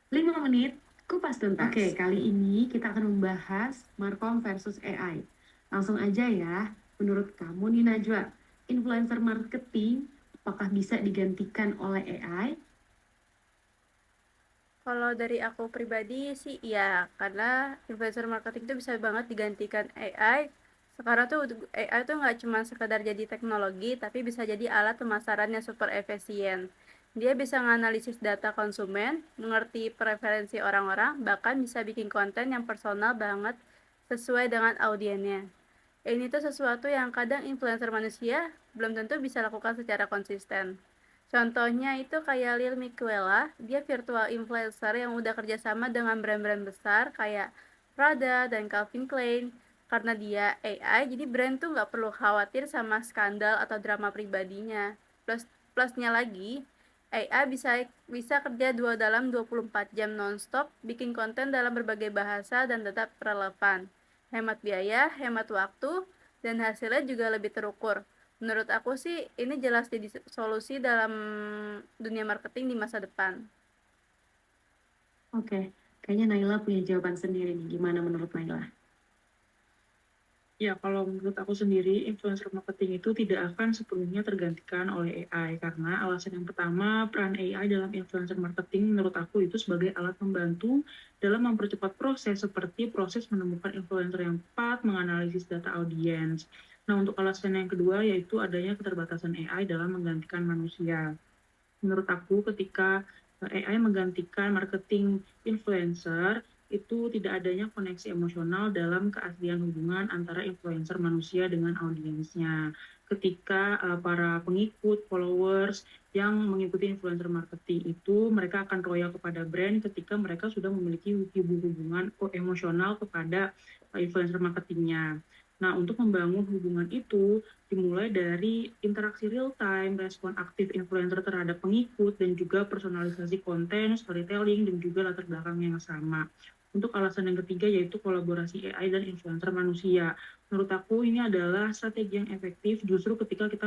5 menit, kupas tuntas. Oke, kali ini kita akan membahas Markom versus AI. Langsung aja ya, menurut kamu nih Najwa, influencer marketing apakah bisa digantikan oleh AI? Kalau dari aku pribadi sih iya, karena influencer marketing itu bisa banget digantikan AI. Sekarang tuh AI tuh nggak cuma sekedar jadi teknologi, tapi bisa jadi alat pemasaran yang super efisien. Dia bisa menganalisis data konsumen, mengerti preferensi orang-orang, bahkan bisa bikin konten yang personal banget sesuai dengan audiennya. Ini tuh sesuatu yang kadang influencer manusia belum tentu bisa lakukan secara konsisten. Contohnya itu kayak Lil Miquela, dia virtual influencer yang udah kerjasama dengan brand-brand besar kayak Prada dan Calvin Klein. Karena dia AI, jadi brand tuh nggak perlu khawatir sama skandal atau drama pribadinya. Plusnya lagi, AI bisa bisa kerja dalam 24 jam nonstop, bikin konten dalam berbagai bahasa dan tetap relevan. Hemat biaya, hemat waktu, dan hasilnya juga lebih terukur. Menurut aku sih ini jelas jadi solusi dalam dunia marketing di masa depan. Oke, kayaknya Naila punya jawaban sendiri nih. Gimana menurut Naila? Ya, kalau menurut aku sendiri, influencer marketing itu tidak akan sepenuhnya tergantikan oleh AI. Karena alasan yang pertama, peran AI dalam influencer marketing menurut aku itu sebagai alat membantu dalam mempercepat proses seperti proses menemukan influencer yang tepat, menganalisis data audiens. Nah, untuk alasan yang kedua yaitu adanya keterbatasan AI dalam menggantikan manusia. Menurut aku ketika AI menggantikan marketing influencer, itu tidak adanya koneksi emosional dalam keaslian hubungan antara influencer manusia dengan audiensnya. Ketika para pengikut, followers yang mengikuti influencer marketing itu, mereka akan loyal kepada brand ketika mereka sudah memiliki hubungan emosional kepada influencer marketingnya. Nah, untuk membangun hubungan itu dimulai dari interaksi real time, respon aktif influencer terhadap pengikut, dan juga personalisasi konten, storytelling, dan juga latar belakang yang sama. Untuk alasan yang ketiga yaitu kolaborasi AI dan influencer manusia. Menurut aku ini adalah strategi yang efektif justru ketika kita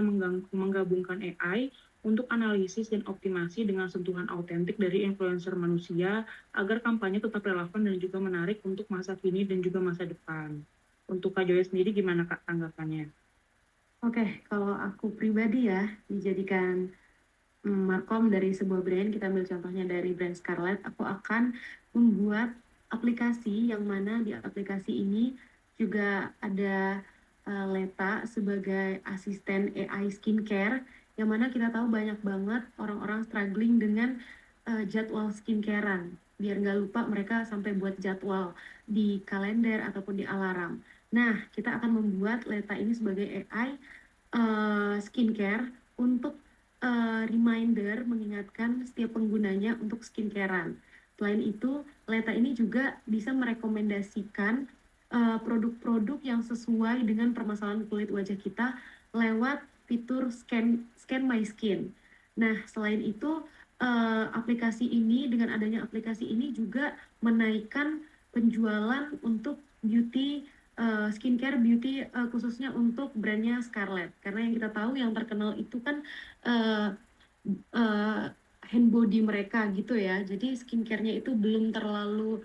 menggabungkan AI untuk analisis dan optimasi dengan sentuhan autentik dari influencer manusia agar kampanye tetap relevan dan juga menarik untuk masa kini dan juga masa depan. Untuk Kak Joy sendiri gimana Kak tanggapannya? Oke, kalau aku pribadi ya, dijadikan markom dari sebuah brand, kita ambil contohnya dari brand Scarlett, aku akan membuat aplikasi yang mana di aplikasi ini juga ada Leta sebagai asisten AI skincare, yang mana kita tahu banyak banget orang-orang struggling dengan jadwal skincarean. Biar nggak lupa mereka sampai buat jadwal di kalender ataupun di alarm. Nah, kita akan membuat Leta ini sebagai AI skincare untuk reminder mengingatkan setiap penggunanya untuk skincarean. Selain itu, Leta ini juga bisa merekomendasikan produk-produk yang sesuai dengan permasalahan kulit wajah kita lewat fitur scan my skin. Nah, selain itu aplikasi ini dengan adanya aplikasi ini juga menaikkan penjualan untuk beauty skincare beauty khususnya untuk brandnya Scarlett, karena yang kita tahu yang terkenal itu kan uh, uh, hand body mereka gitu ya, jadi skincare-nya itu belum terlalu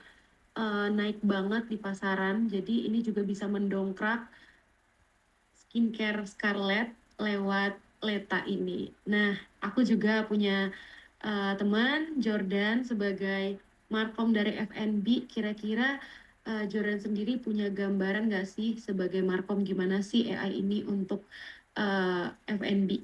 naik banget di pasaran, jadi ini juga bisa mendongkrak skincare Scarlett lewat Leta ini. Nah, aku juga punya teman Jordan sebagai markom dari FNB. Kira-kira Jordan sendiri punya gambaran nggak sih sebagai markom gimana sih AI ini untuk FNB?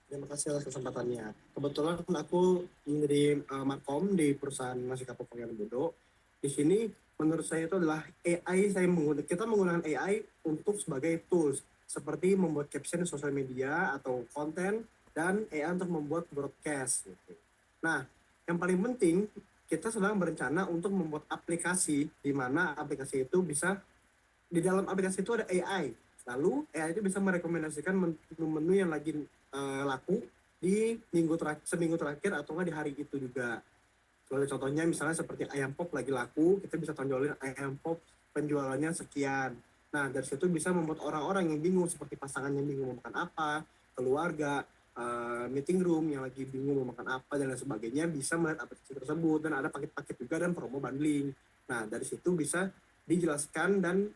Terima kasih atas kesempatannya. Kebetulan aku menjadi markom di perusahaan Maskapai Pangeran Bodo. Di sini menurut saya itu adalah AI, kita menggunakan AI untuk sebagai tools seperti membuat caption di sosial media atau konten, dan AI untuk membuat broadcast gitu. Nah, yang paling penting kita sedang berencana untuk membuat aplikasi di mana aplikasi itu bisa, di dalam aplikasi itu ada AI. Lalu AI itu bisa merekomendasikan menu-menu yang lagi laku di seminggu terakhir atau nggak di hari itu juga. Contohnya misalnya seperti ayam pop lagi laku, kita bisa tonjolin ayam pop penjualannya sekian. Nah, dari situ bisa membuat orang-orang yang bingung, seperti pasangan yang bingung makan apa, keluarga, meeting room yang lagi bingung mau makan apa dan lain sebagainya bisa melihat aplikasi tersebut, dan ada paket-paket juga dan promo bundling. Nah, dari situ bisa dijelaskan dan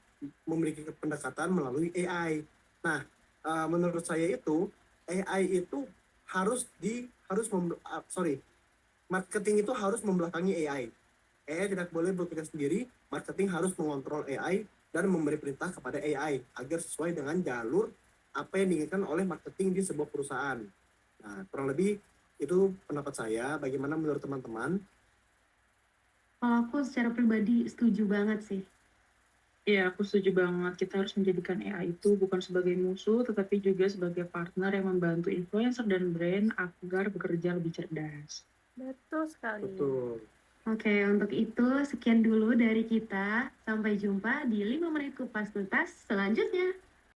memiliki pendekatan melalui AI. Nah, menurut saya itu AI itu marketing itu harus membelakangi AI. AI tidak boleh bekerja sendiri, marketing harus mengontrol AI dan memberi perintah kepada AI agar sesuai dengan jalur apa yang diinginkan oleh marketing di sebuah perusahaan. Nah, kurang lebih itu pendapat saya. Bagaimana menurut teman-teman? Kalau aku secara pribadi setuju banget sih. Iya, aku setuju banget. Kita harus menjadikan AI itu bukan sebagai musuh, tetapi juga sebagai partner yang membantu influencer dan brand agar bekerja lebih cerdas. Betul sekali. Betul. Oke, untuk itu sekian dulu dari kita. Sampai jumpa di 5 menit kupas tuntas selanjutnya.